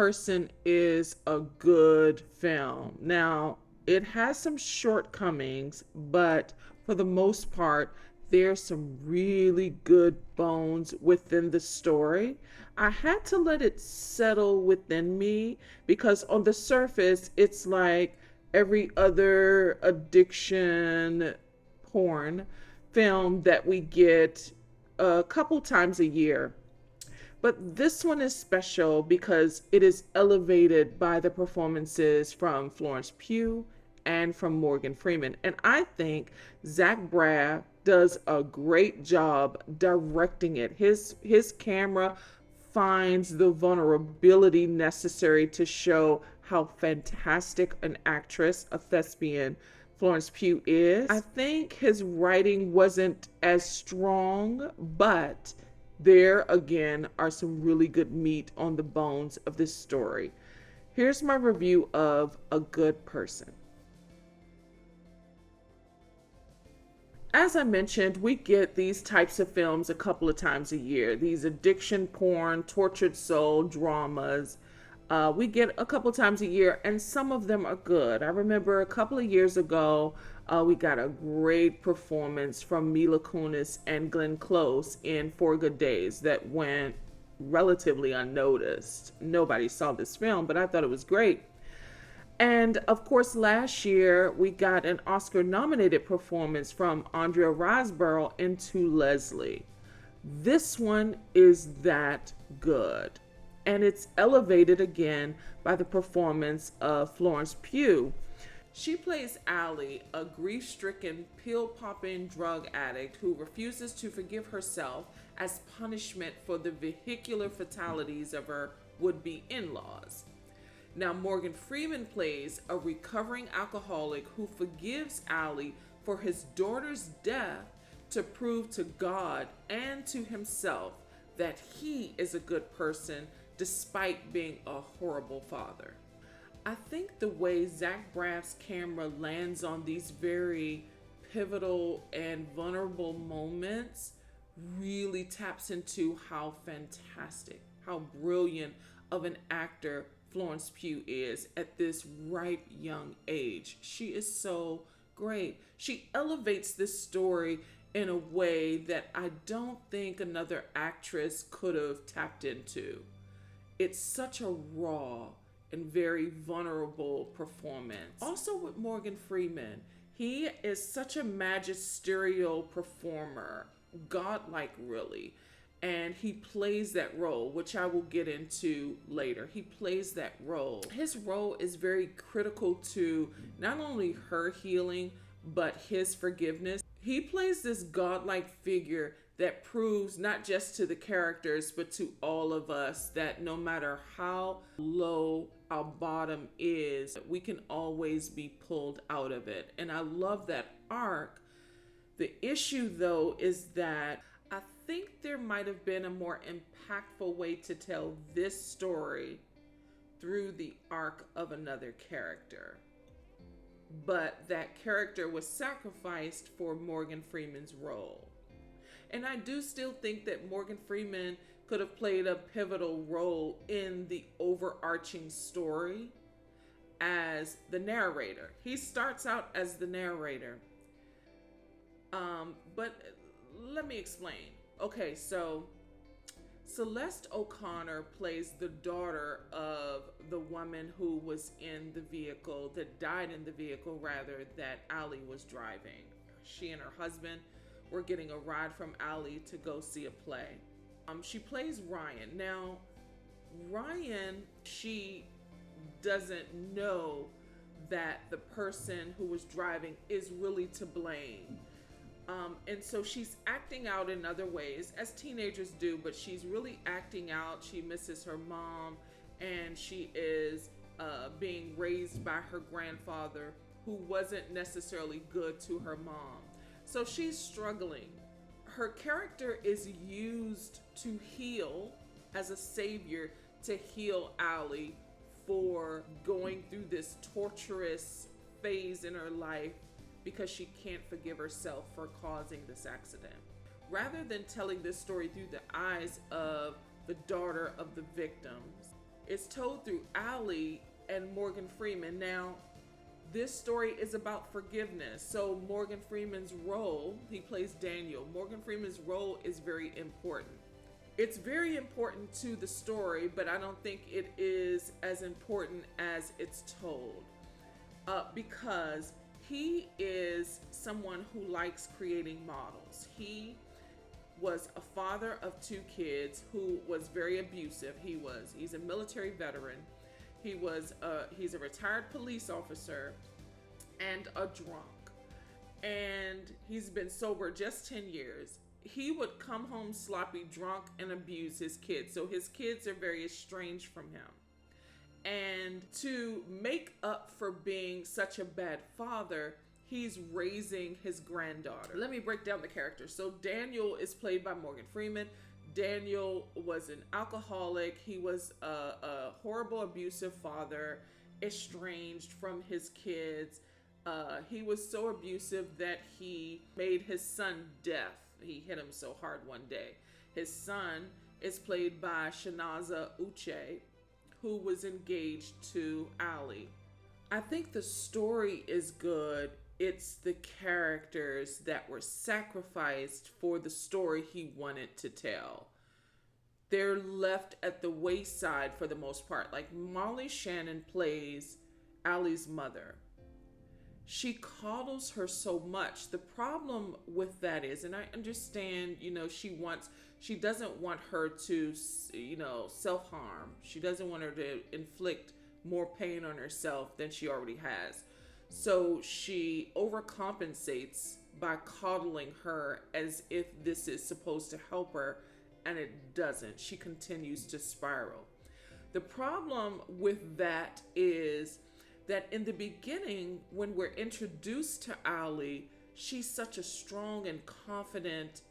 Person is a good film. Now, it has some shortcomings, but for the most part, there's some really good bones within the story. I had to let it settle within me because on the surface, it's like every other addiction porn film that we get a couple times a year. But this one is special because it is elevated by the performances from Florence Pugh and from Morgan Freeman. And I think Zach Braff does a great job directing it. His camera finds the vulnerability necessary to show how fantastic an actress, a thespian, Florence Pugh is. I think his writing wasn't as strong, but there again are some really good meat on the bones of this story. Here's my review of A Good Person. As I mentioned, we get these types of films a couple of times a year. These addiction porn, tortured soul dramas. We get a couple times a year, and some of them are good. I remember a couple of years ago, we got a great performance from Mila Kunis and Glenn Close in Four Good Days that went relatively unnoticed. Nobody saw this film, but I thought it was great. And of course, last year we got an Oscar nominated performance from Andrea Riseborough in To Leslie. This one is that good. And it's elevated again by the performance of Florence Pugh. She plays Allie, a grief stricken, pill popping drug addict who refuses to forgive herself as punishment for the vehicular fatalities of her would be in laws. Now, Morgan Freeman plays a recovering alcoholic who forgives Allie for his daughter's death to prove to God and to himself that he is a good person despite being a horrible father. I think the way Zach Braff's camera lands on these very pivotal and vulnerable moments really taps into how fantastic, how brilliant of an actor Florence Pugh is at this ripe young age. She is so great. She elevates this story in a way that I don't think another actress could have tapped into. It's such a raw and very vulnerable performance. Also with Morgan Freeman, he is such a magisterial performer, godlike really, and he plays that role, which I will get into later. He plays that role. His role is very critical to not only her healing, but his forgiveness. He plays this godlike figure that proves not just to the characters, but to all of us that no matter how low our bottom is, we can always be pulled out of it. And I love that arc. The issue, though, is that I think there might have been a more impactful way to tell this story through the arc of another character. But that character was sacrificed for Morgan Freeman's role. And I do still think that Morgan Freeman could have played a pivotal role in the overarching story as the narrator. He starts out as the narrator. But let me explain. Okay, so Celeste O'Connor plays the daughter of the woman who was in the vehicle, that died in the vehicle rather, that Allie was driving. She and her husband were getting a ride from Allie to go see a play. She plays Ryan. Now, Ryan, she doesn't know that the person who was driving is really to blame. And so she's acting out in other ways, as teenagers do, but she's really acting out. She misses her mom, and she is being raised by her grandfather, who wasn't necessarily good to her mom. So she's struggling. Her character is used to heal as a savior, to heal Allie for going through this torturous phase in her life because she can't forgive herself for causing this accident. Rather than telling this story through the eyes of the daughter of the victims, It's told through Allie and Morgan Freeman. Now, this story is about forgiveness. So Morgan Freeman's role, he plays Daniel. Morgan Freeman's role is very important. It's very important to the story, but I don't think it is as important as it's told. Because he is someone who likes creating models. He was a father of 2 kids who was very abusive. He's a military veteran. He's a retired police officer and a drunk. And he's been sober just 10 years. He would come home sloppy drunk and abuse his kids. So his kids are very estranged from him. And to make up for being such a bad father, he's raising his granddaughter. Let me break down the characters. So Daniel is played by Morgan Freeman. Daniel was an alcoholic. He was a horrible, abusive father, estranged from his kids. He was so abusive that he made his son deaf. He hit him so hard one day. His son is played by Shanaza Uche, who was engaged to Allie. I think the story is good. It's the characters that were sacrificed for the story he wanted to tell. They're left at the wayside for the most part. Like Molly Shannon plays Allie's mother. She coddles her so much. The problem with that is, and I understand, she doesn't want her to, self-harm. She doesn't want her to inflict more pain on herself than she already has. So she overcompensates by coddling her as if this is supposed to help her, and it doesn't. She continues to spiral. The problem with that is that in the beginning, when we're introduced to Allie, she's such a strong and confident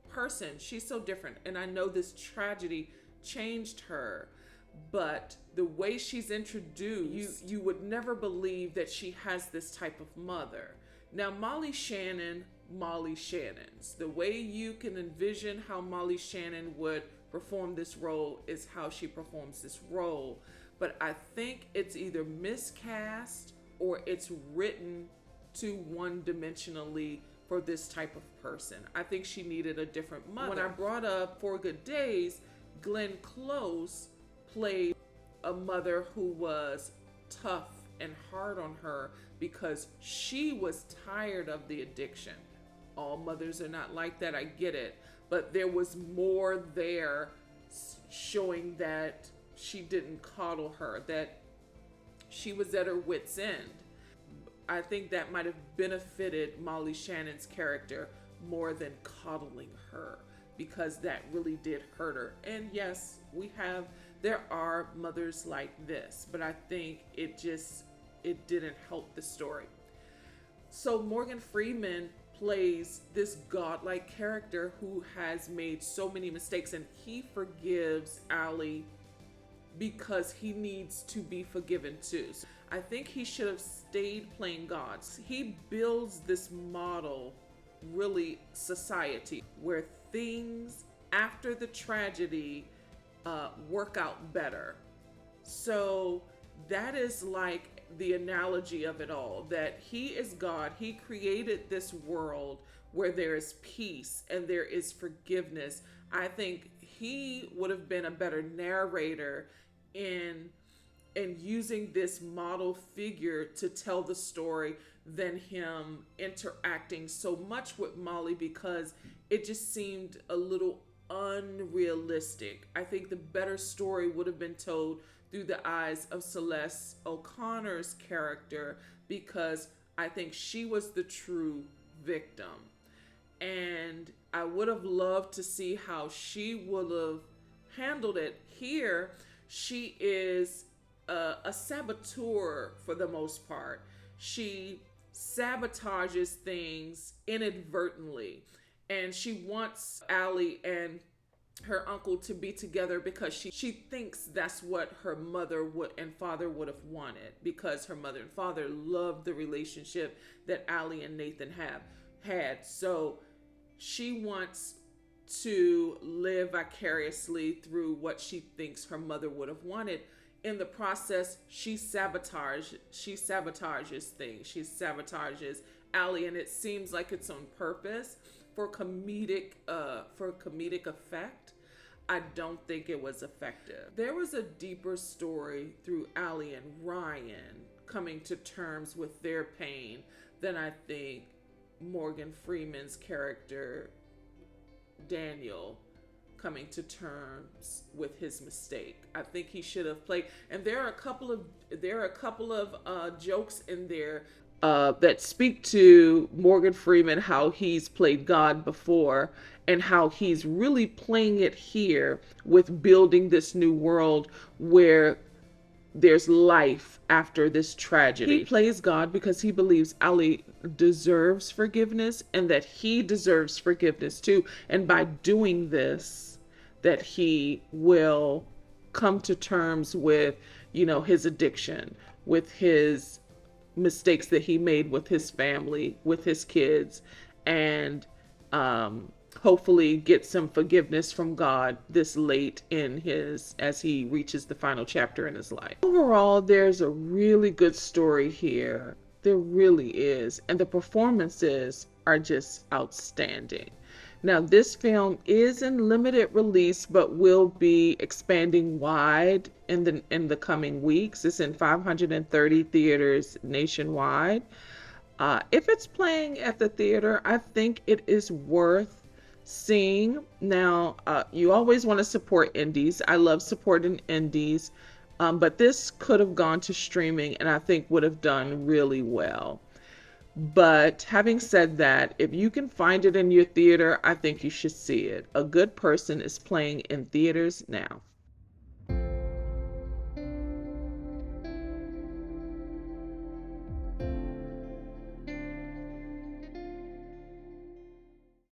person. She's so different. And I know this tragedy changed her, but the way she's introduced, you would never believe that she has this type of mother. Now, Molly Shannon's. The way you can envision how Molly Shannon would perform this role is how she performs this role. But I think it's either miscast or it's written too one-dimensionally for this type of person. I think she needed a different mother. When I brought up 4 Good Days, Glenn Close played a mother who was tough and hard on her because she was tired of the addiction. All mothers are not like that, I get it. But there was more there showing that she didn't coddle her, that she was at her wit's end. I think that might have benefited Molly Shannon's character more than coddling her, because that really did hurt her. And yes, there are mothers like this, but I think it didn't help the story. So Morgan Freeman plays this godlike character who has made so many mistakes, and he forgives Allie because he needs to be forgiven too. So I think he should have stayed playing God. He builds this model, really, society where things after the tragedy work out better. So that is like the analogy of it all, that he is God. He created this world where there is peace and there is forgiveness. I think he would have been a better narrator in using this model figure to tell the story than him interacting so much with Molly, because it just seemed a little unrealistic. I think the better story would have been told through the eyes of Celeste O'Connor's character, because I think she was the true victim. And I would have loved to see how she would have handled it. Here, she is a saboteur for the most part. She sabotages things inadvertently. And she wants Allie and her uncle to be together because she thinks that's what her mother and father would have wanted, because her mother and father loved the relationship that Allie and Nathan had. So she wants to live vicariously through what she thinks her mother would have wanted. in the process, she sabotages things. She sabotages Allie, and it seems like it's on purpose for comedic effect. I don't think it was effective. There was a deeper story through Allie and Ryan coming to terms with their pain than I think Morgan Freeman's character Daniel coming to terms with his mistake. I think he should have played, and there are a couple of jokes in there that speak to Morgan Freeman, how he's played God before and how he's really playing it here with building this new world where there's life after this tragedy. He plays God because he believes Ali deserves forgiveness and that he deserves forgiveness too. And by doing this, that he will come to terms with, his addiction, with his mistakes that he made with his family, with his kids, and hopefully get some forgiveness from God this late as he reaches the final chapter in his life. Overall, there's a really good story here. There really is. And the performances are just outstanding. Now, this film is in limited release, but will be expanding wide in the coming weeks. It's in 530 theaters nationwide. If it's playing at the theater, I think it is worth seeing. Now, you always want to support indies. I love supporting indies, but this could have gone to streaming and I think would have done really well. But having said that, if you can find it in your theater, I think you should see it. A Good Person is playing in theaters now.